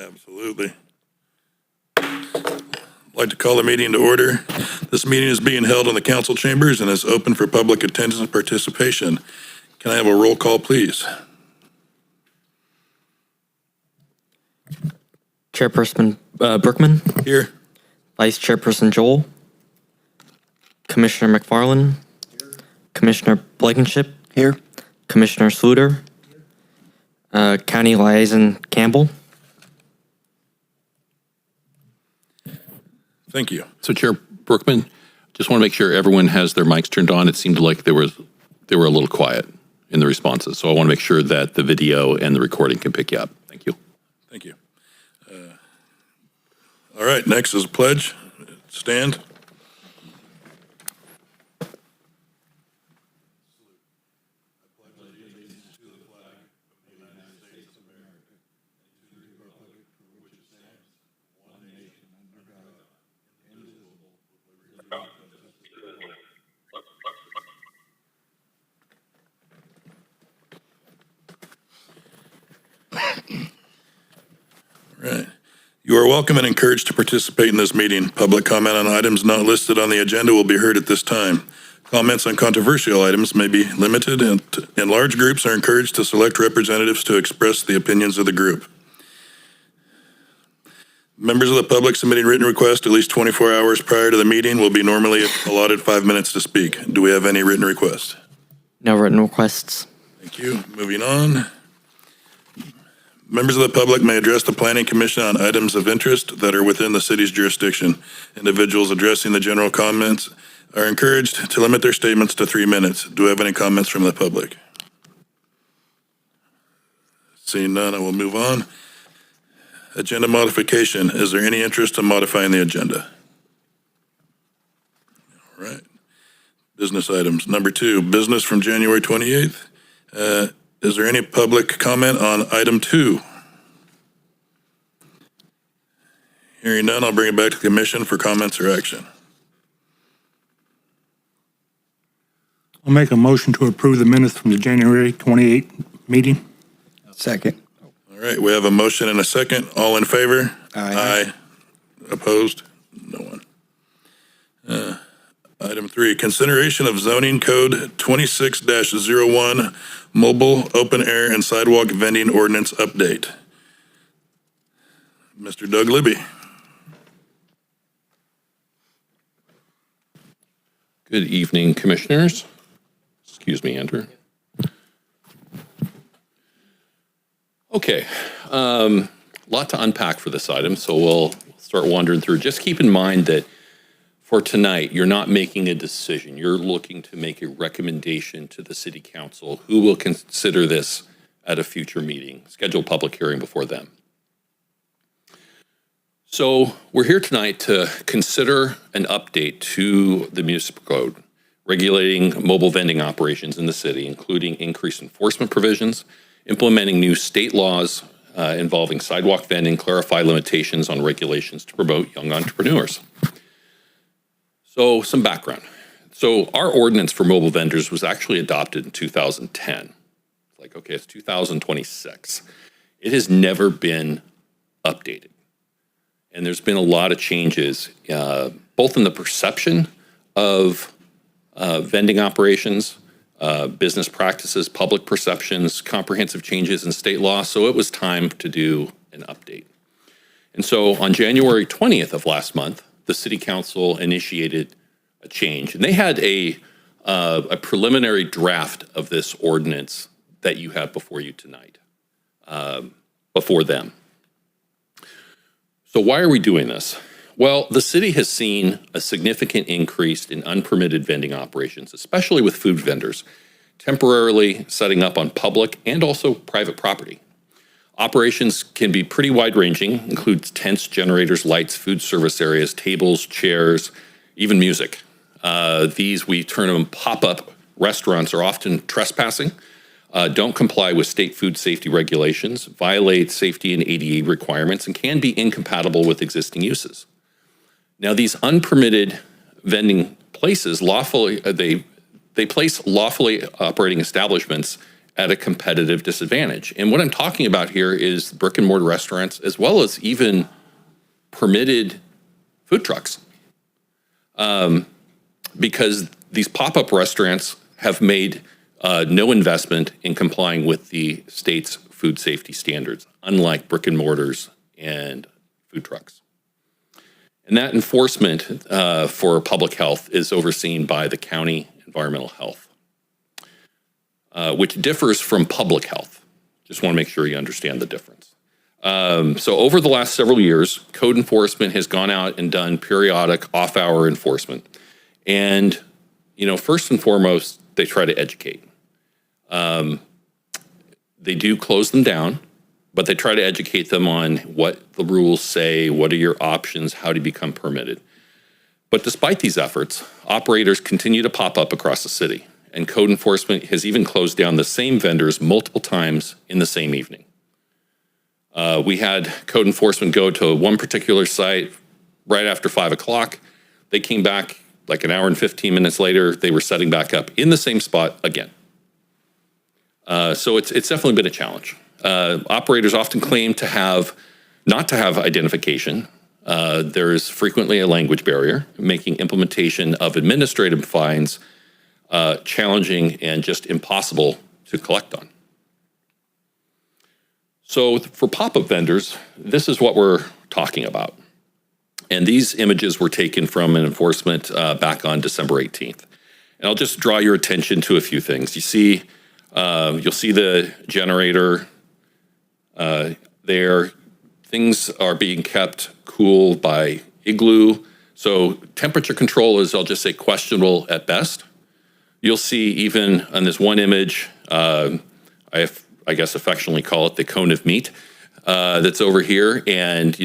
Absolutely. I'd like to call the meeting to order. This meeting is being held in the council chambers and is open for public attendance and participation. Can I have a roll call, please? Chairperson Brookman. Here. Vice Chairperson Joel. Commissioner McFarland. Commissioner Blankenship. Here. Commissioner Sluter. County Liaison Campbell. Thank you. So Chair Brookman, just want to make sure everyone has their mics turned on. It seemed like they were a little quiet in the responses. So I want to make sure that the video and the recording can pick you up. Thank you. Thank you. All right, next is a pledge. Stand. Right. You are welcome and encouraged to participate in this meeting. Public comment on items not listed on the agenda will be heard at this time. Comments on controversial items may be limited, and large groups are encouraged to select representatives to express the opinions of the group. Members of the public submitting written requests at least 24 hours prior to the meeting will be normally allotted 5 minutes to speak. Do we have any written requests? No written requests. Thank you. Moving on. Members of the public may address the Planning Commission on items of interest that are within the city's jurisdiction. Individuals addressing the general comments are encouraged to limit their statements to 3 minutes. Do we have any comments from the public? Seeing none, I will move on. Agenda modification. Is there any interest in modifying the agenda? All right. Business items. Number 2, business from January 28th. Is there any public comment on item 2? Hearing none, I'll bring it back to the commission for comments or action. I'll make a motion to approve the minutes from the January 28th meeting. Second. All right, we have a motion and a second. All in favor? Aye. Aye. Opposed? No one. Item 3, consideration of zoning code 26-01, mobile, open air, and sidewalk vending ordinance update. Mr. Doug Libby. Good evening, commissioners. Excuse me, Andrew. Okay, lot to unpack for this item, so we'll start wandering through. Just keep in mind that for tonight, you're not making a decision. You're looking to make a recommendation to the city council who will consider this at a future meeting, schedule a public hearing before them. So we're here tonight to consider an update to the municipal code regulating mobile vending operations in the city, including increased enforcement provisions, implementing new state laws involving sidewalk vending, clarify limitations on regulations to promote young entrepreneurs. So some background. So our ordinance for mobile vendors was actually adopted in 2010. It's like, okay, it's 2026. It has never been updated. And there's been a lot of changes, both in the perception of vending operations, business practices, public perceptions, comprehensive changes in state law. So it was time to do an update. And so on January 20th of last month, the city council initiated a change, and they had a preliminary draft of this ordinance that you have before you tonight, before them. So why are we doing this? Well, the city has seen a significant increase in unpermitted vending operations, especially with food vendors, temporarily setting up on public and also private property. Operations can be pretty wide-ranging, includes tents, generators, lights, food service areas, tables, chairs, even music. These, we term them pop-up restaurants, are often trespassing, don't comply with state food safety regulations, violate safety and ADA requirements, and can be incompatible with existing uses. Now, these unpermitted vending places lawfully, they place lawfully operating establishments at a competitive disadvantage. And what I'm talking about here is brick and mortar restaurants, as well as even permitted food trucks. Because these pop-up restaurants have made no investment in complying with the state's food safety standards, unlike brick and mortars and food trucks. And that enforcement for public health is overseen by the county environmental health, which differs from public health. Just want to make sure you understand the difference. So over the last several years, code enforcement has gone out and done periodic off-hour enforcement. And, first and foremost, they try to educate. They do close them down, but they try to educate them on what the rules say, what are your options, how to become permitted. But despite these efforts, operators continue to pop up across the city, and code enforcement has even closed down the same vendors multiple times in the same evening. We had code enforcement go to one particular site right after 5 o'clock. They came back like an hour and 15 minutes later. They were setting back up in the same spot again. So it's definitely been a challenge. Operators often claim not to have identification. There is frequently a language barrier, making implementation of administrative fines challenging and just impossible to collect on. So for pop-up vendors, this is what we're talking about. And these images were taken from an enforcement back on December 18th. And I'll just draw your attention to a few things. You'll see the generator there. Things are being kept cool by igloo. So temperature control is, I'll just say, questionable at best. You'll see even on this one image, I guess affectionately call it the cone of meat that's over here. And,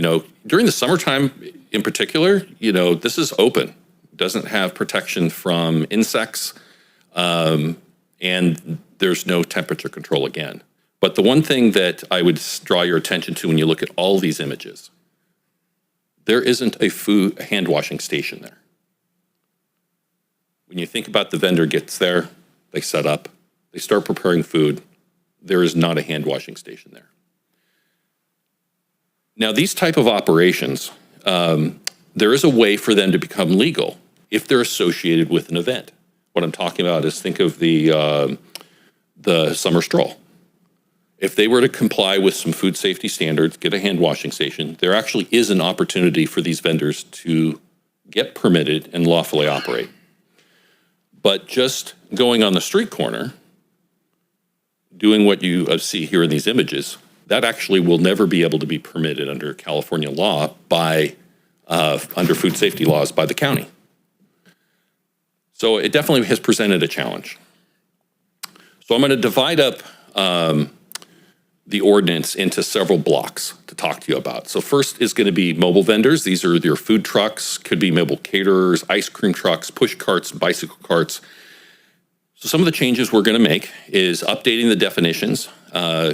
during the summertime in particular, this is open. Doesn't have protection from insects. And there's no temperature control again. But the one thing that I would draw your attention to when you look at all these images, there isn't a hand washing station there. When you think about the vendor gets there, they set up, they start preparing food, there is not a hand washing station there. Now, these type of operations, there is a way for them to become legal if they're associated with an event. What I'm talking about is, think of the summer stroll. If they were to comply with some food safety standards, get a hand washing station, there actually is an opportunity for these vendors to get permitted and lawfully operate. But just going on the street corner, doing what you see here in these images, that actually will never be able to be permitted under California law under food safety laws by the county. So it definitely has presented a challenge. So I'm going to divide up the ordinance into several blocks to talk to you about. So first is going to be mobile vendors. These are your food trucks, could be mobile caterers, ice cream trucks, push carts, bicycle carts. So some of the changes we're going to make is updating the definitions,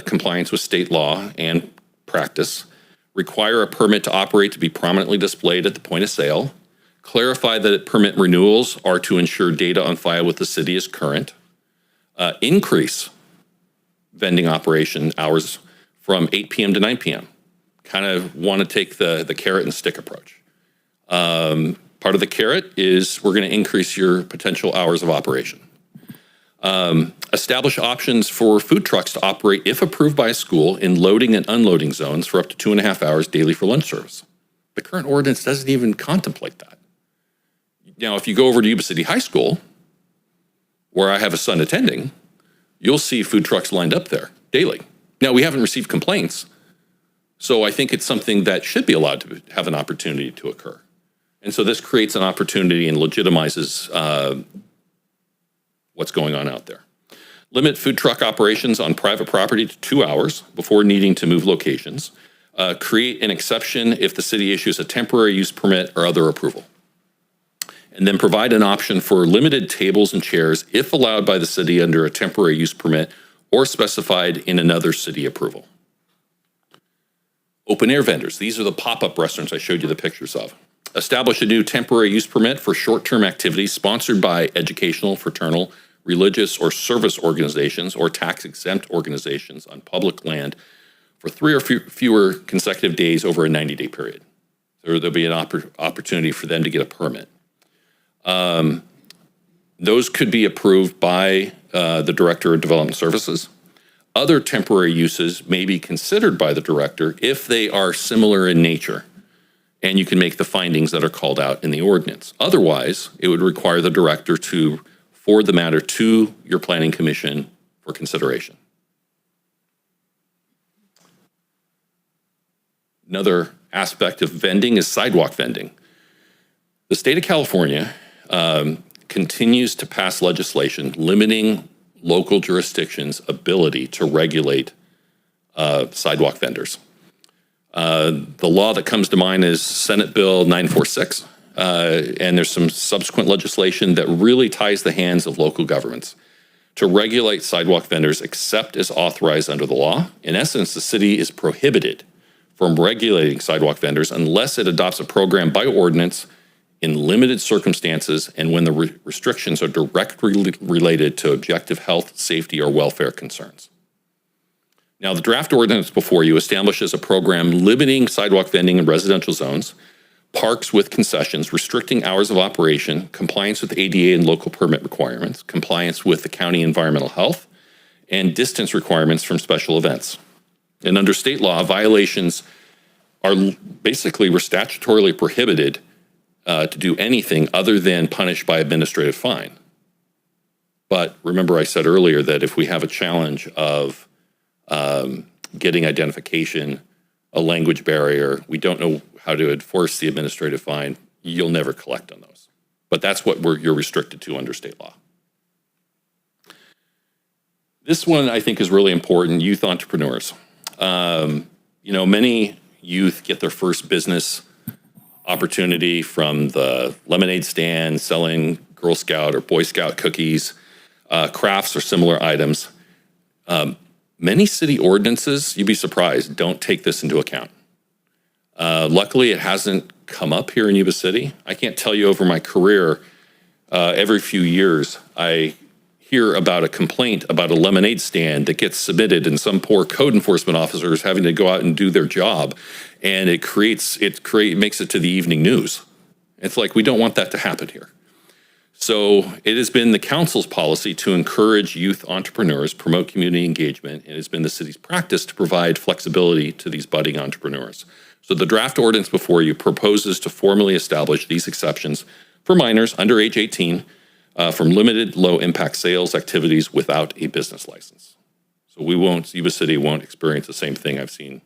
compliance with state law and practice, require a permit to operate to be prominently displayed at the point of sale, clarify that permit renewals are to ensure data on file with the city is current, increase vending operation hours from 8 p.m. to 9 p.m. Kind of want to take the carrot and stick approach. Part of the carrot is we're going to increase your potential hours of operation. Establish options for food trucks to operate, if approved by a school, in loading and unloading zones for up to 2.5 hours daily for lunch service. The current ordinance doesn't even contemplate that. Now, if you go over to Yuba City High School, where I have a son attending, you'll see food trucks lined up there daily. Now, we haven't received complaints, so I think it's something that should be allowed to have an opportunity to occur. And so this creates an opportunity and legitimizes what's going on out there. Limit food truck operations on private property to 2 hours before needing to move locations. Create an exception if the city issues a temporary use permit or other approval. And then provide an option for limited tables and chairs if allowed by the city under a temporary use permit or specified in another city approval. Open air vendors. These are the pop-up restaurants I showed you the pictures of. Establish a new temporary use permit for short-term activities sponsored by educational, fraternal, religious or service organizations or tax-exempt organizations on public land for 3 or fewer consecutive days over a 90-day period. There'll be an opportunity for them to get a permit. Those could be approved by the Director of Development Services. Other temporary uses may be considered by the director if they are similar in nature, and you can make the findings that are called out in the ordinance. Otherwise, it would require the director to forward the matter to your planning commission for consideration. Another aspect of vending is sidewalk vending. The state of California continues to pass legislation limiting local jurisdictions' ability to regulate sidewalk vendors. The law that comes to mind is Senate Bill 946, and there's some subsequent legislation that really ties the hands of local governments to regulate sidewalk vendors except as authorized under the law. In essence, the city is prohibited from regulating sidewalk vendors unless it adopts a program by ordinance in limited circumstances and when the restrictions are directly related to objective health, safety, or welfare concerns. Now, the draft ordinance before you establishes a program limiting sidewalk vending in residential zones, parks with concessions, restricting hours of operation, compliance with ADA and local permit requirements, compliance with the county environmental health, and distance requirements from special events. And under state law, violations are basically statutorily prohibited to do anything other than punish by administrative fine. But remember I said earlier that if we have a challenge of getting identification, a language barrier, we don't know how to enforce the administrative fine, you'll never collect on those. But that's what you're restricted to under state law. This one I think is really important, youth entrepreneurs. Many youth get their first business opportunity from the lemonade stand, selling Girl Scout or Boy Scout cookies, crafts or similar items. Many city ordinances, you'd be surprised, don't take this into account. Luckily, it hasn't come up here in Yuba City. I can't tell you over my career, every few years, I hear about a complaint about a lemonade stand that gets submitted and some poor code enforcement officer is having to go out and do their job, and it makes it to the evening news. It's like, we don't want that to happen here. So it has been the council's policy to encourage youth entrepreneurs, promote community engagement, and it's been the city's practice to provide flexibility to these budding entrepreneurs. So the draft ordinance before you proposes to formally establish these exceptions for minors under age 18 from limited low-impact sales activities without a business license. So Yuba City won't experience the same thing I've seen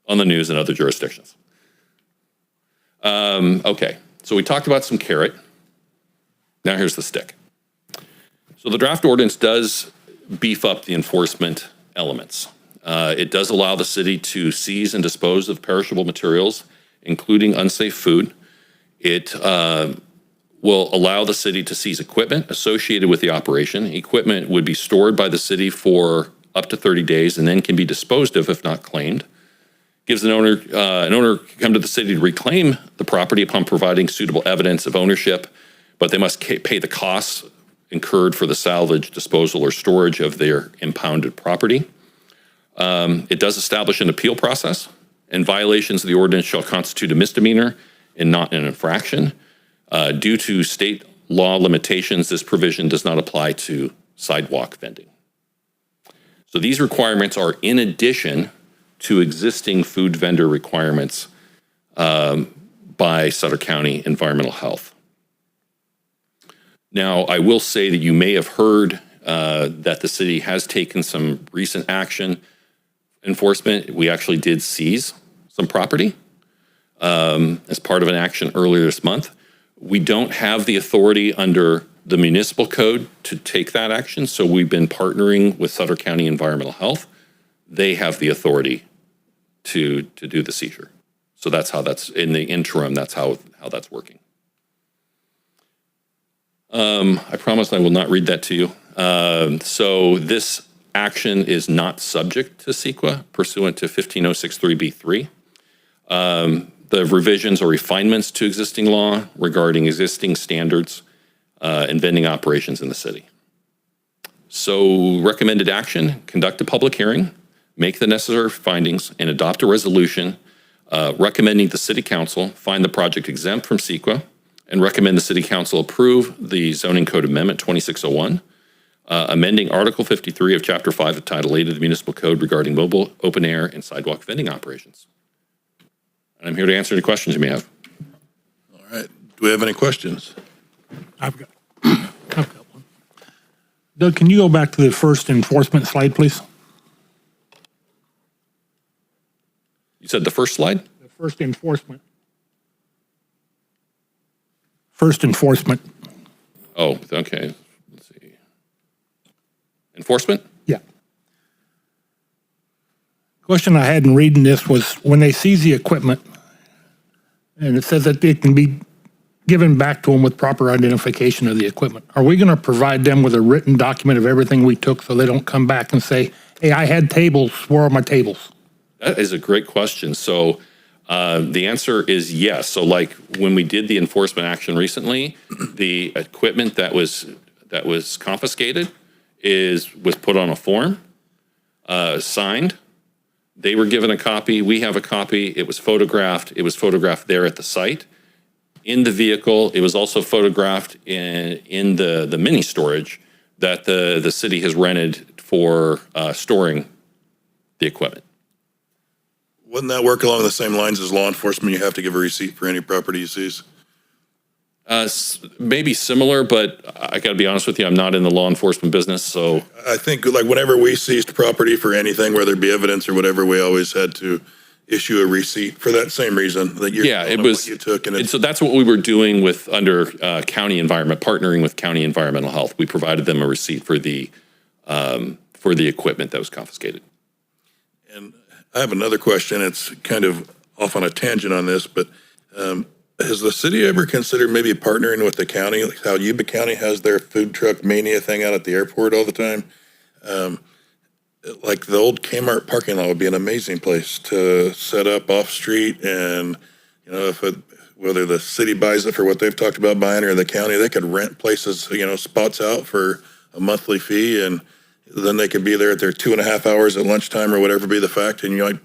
on the news in other jurisdictions. Okay, so we talked about some carrot. Now here's the stick. So the draft ordinance does beef up the enforcement elements. It does allow the city to seize and dispose of perishable materials, including unsafe food. It will allow the city to seize equipment associated with the operation. Equipment would be stored by the city for up to 30 days and then can be disposed of if not claimed. Gives an owner can come to the city to reclaim the property upon providing suitable evidence of ownership, but they must pay the costs incurred for the salvage, disposal, or storage of their impounded property. It does establish an appeal process, and violations of the ordinance shall constitute a misdemeanor and not an infraction. Due to state law limitations, this provision does not apply to sidewalk vending. So these requirements are in addition to existing food vendor requirements by Sutter County Environmental Health. Now, I will say that you may have heard that the city has taken some recent action enforcement. We actually did seize some property as part of an action earlier this month. We don't have the authority under the municipal code to take that action, so we've been partnering with Sutter County Environmental Health. They have the authority to do the seizure. So that's how that's, in the interim, that's how that's working. I promise I will not read that to you. So this action is not subject to CEQA pursuant to 15063B3. The revisions or refinements to existing law regarding existing standards and vending operations in the city. So recommended action, conduct a public hearing, make the necessary findings, and adopt a resolution recommending the city council find the project exempt from CEQA and recommend the city council approve the zoning code amendment 2601, amending Article 53 of Chapter 5 of Title 8 of the Municipal Code regarding mobile, open air, and sidewalk vending operations. And I'm here to answer any questions you may have. All right. Do we have any questions? I've got one. Doug, can you go back to the first enforcement slide, please? You said the first slide? The first enforcement. First enforcement. Oh, okay. Let's see. Enforcement? Yeah. Question I had in reading this was when they seize the equipment, and it says that it can be given back to them with proper identification of the equipment. Are we going to provide them with a written document of everything we took so they don't come back and say, hey, I had tables, where are my tables? That is a great question. So the answer is yes. So like when we did the enforcement action recently, the equipment that was confiscated was put on a form, signed. They were given a copy. We have a copy. It was photographed. It was photographed there at the site. In the vehicle, it was also photographed in the mini storage that the city has rented for storing the equipment. Wouldn't that work along the same lines as law enforcement? You have to give a receipt for any property you seize? Maybe similar, but I got to be honest with you, I'm not in the law enforcement business, so. I think like whenever we seized property for anything, whether it be evidence or whatever, we always had to issue a receipt for that same reason that you're Yeah, it was. what you took. And so that's what we were doing with under county environment, partnering with county environmental health. We provided them a receipt for the equipment that was confiscated. And I have another question. It's kind of off on a tangent on this, but has the city ever considered maybe partnering with the county, like how Yuba County has their food truck mania thing out at the airport all the time? Like the old Kmart parking lot would be an amazing place to set up off street, and whether the city buys it for what they've talked about buying or the county, they could rent places, spots out for a monthly fee, and then they could be there at their 2.5 hours at lunchtime or whatever be the fact, and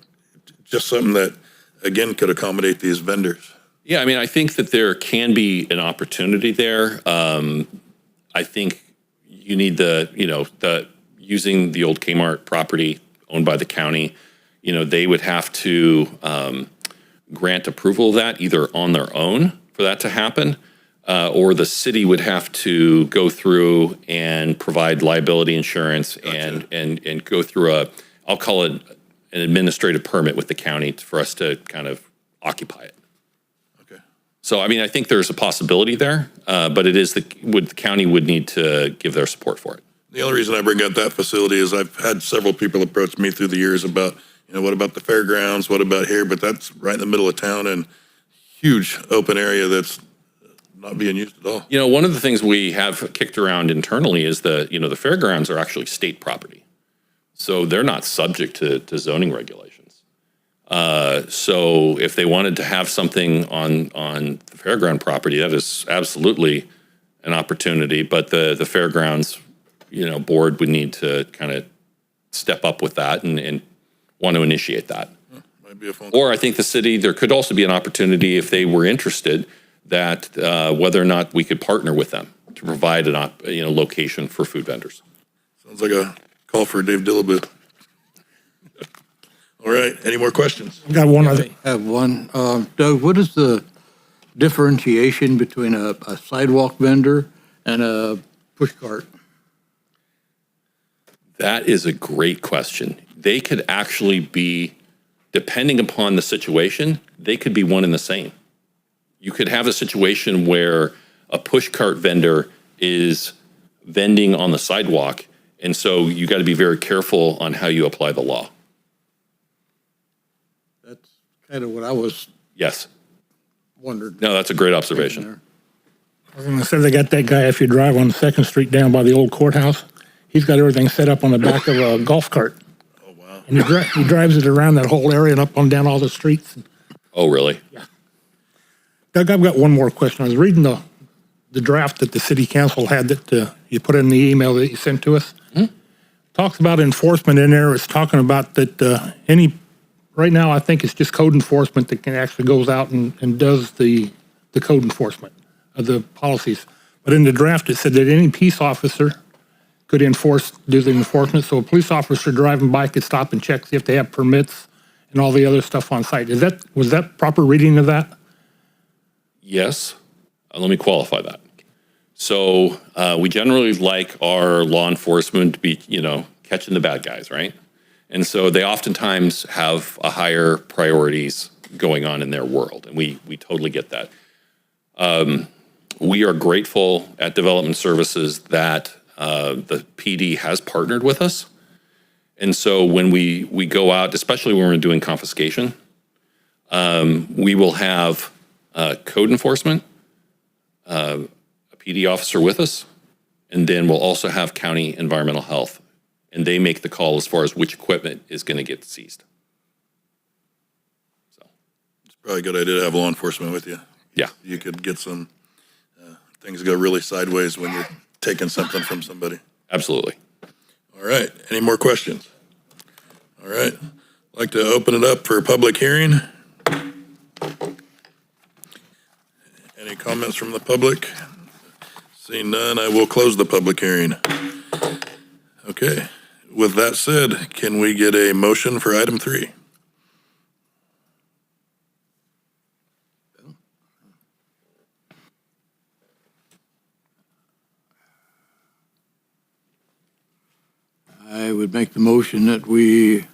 just something that again could accommodate these vendors. Yeah, I mean, I think that there can be an opportunity there. I think you need using the old Kmart property owned by the county, they would have to grant approval of that either on their own for that to happen, or the city would have to go through and provide liability insurance. Gotcha. and go through I'll call it an administrative permit with the county for us to kind of occupy it. Okay. So, I mean, I think there's a possibility there, but it is the county would need to give their support for it. The only reason I bring up that facility is I've had several people approach me through the years about, what about the fairgrounds? What about here? But that's right in the middle of town and huge open area that's not being used at all. One of the things we have kicked around internally is the fairgrounds are actually state property. So they're not subject to zoning regulations. So if they wanted to have something on the fairground property, that is absolutely an opportunity. But the fairgrounds board would need to kind of step up with that and want to initiate that. Might be a phone Or I think the city, there could also be an opportunity if they were interested that whether or not we could partner with them to provide an location for food vendors. Sounds like a call for Dave Dillabu. All right, any more questions? I got one other. I have one. Doug, what is the differentiation between a sidewalk vendor and a push cart? That is a great question. They could actually be, depending upon the situation, they could be one and the same. You could have a situation where a push cart vendor is vending on the sidewalk, and so you got to be very careful on how you apply the law. That's kind of what I was Yes. wondering. No, that's a great observation. I was going to say they got that guy, if you drive on 2nd Street down by the old courthouse, he's got everything set up on the back of a golf cart. Oh, wow. And he drives it around that whole area and up and down all the streets. Oh, really? Doug, I've got one more question. I was reading the the draft that the city council had that you put in the email that you sent to us. Talks about enforcement in there. It's talking about that right now I think it's just code enforcement that can actually goes out and does the code enforcement of the policies. But in the draft, it said that any peace officer could do the enforcement. So a police officer driving by could stop and check, see if they have permits and all the other stuff on site. Was that proper reading of that? Yes. Let me qualify that. So we generally like our law enforcement to be, catching the bad guys, right? And so they oftentimes have a higher priorities going on in their world, and we totally get that. We are grateful at Development Services that the PD has partnered with us. And so when we go out, especially when we're doing confiscation, we will have code enforcement, a PD officer with us, and then we'll also have county environmental health, and they make the call as far as which equipment is going to get seized. So It's probably a good idea to have law enforcement with you. yeah, You could get some things go really sideways when you're taking something from somebody. absolutely. All right. Any more questions? All right. I'd like to open it up for a public hearing. Any comments from the public? Seeing none, I will close the public hearing. Okay. With that said, can we get a motion for item 3? I would make the motion that we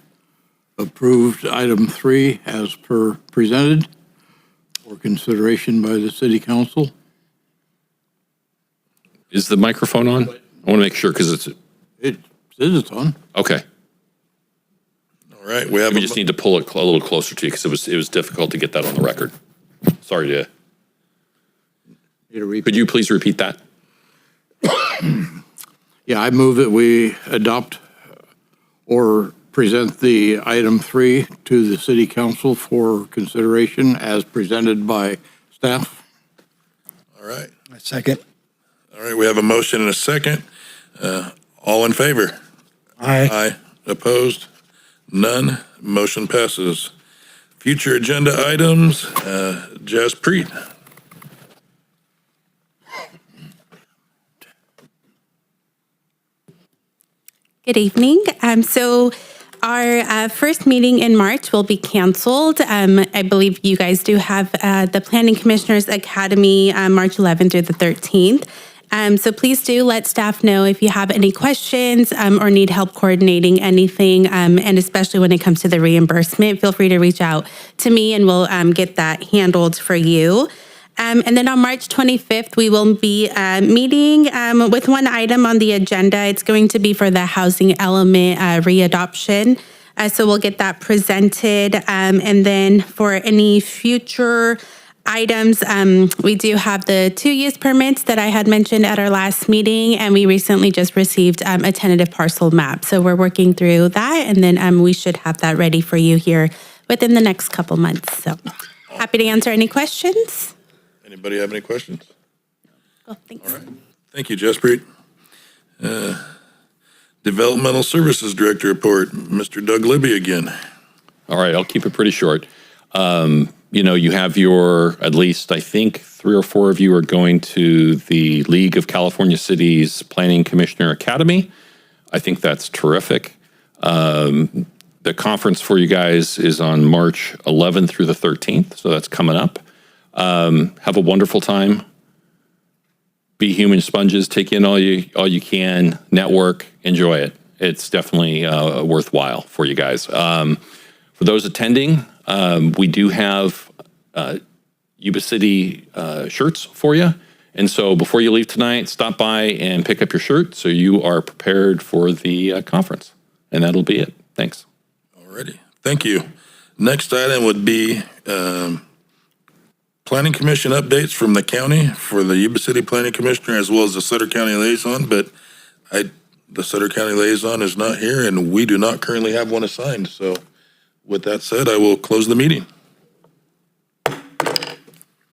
approved item 3 as per presented for consideration by the city council. Is the microphone on? I want to make sure because it's It says it's on. okay. All right. We have We just need to pull it a little closer to you because it was difficult to get that on the record. Sorry to. Need a repeat? Could you please repeat that? Yeah, I move that we adopt or present the item 3 to the city council for consideration as presented by staff. All right. A second. All right. We have a motion and a second. All in favor? Aye. Aye. Opposed? None. Motion passes. Future agenda items, Jaspreet. Good evening. So our first meeting in March will be canceled. I believe you guys do have the Planning Commissioners Academy March 11th through the 13th. So please do let staff know if you have any questions or need help coordinating anything, and especially when it comes to the reimbursement, feel free to reach out to me and we'll get that handled for you. And then on March 25th, we will be meeting with one item on the agenda. It's going to be for the housing element readoption. So we'll get that presented. And then for any future items, we do have the 2 use permits that I had mentioned at our last meeting. And we recently just received a tentative parcel map. So we're working through that. And then we should have that ready for you here within the next couple months. So happy to answer any questions. Anybody have any questions? Oh, thanks. All right. Thank you, Jaspreet. Developmental Services Director report, Mr. Doug Libby again. All right, I'll keep it pretty short. You have at least, I think, 3 or 4 of you are going to the League of California Cities Planning Commissioner Academy. I think that's terrific. The conference for you guys is on March 11th through the 13th, so that's coming up. Have a wonderful time. Be human sponges. Take in all you can. Network. Enjoy it. It's definitely worthwhile for you guys. For those attending, we do have Yuba City shirts for you. And so before you leave tonight, stop by and pick up your shirt so you are prepared for the conference. And that'll be it. Thanks. Alrighty. Thank you. Next item would be Planning Commission updates from the county for the Yuba City Planning Commissioner as well as the Sutter County Liaison, but the Sutter County Liaison is not here and we do not currently have one assigned. So with that said, I will close the meeting.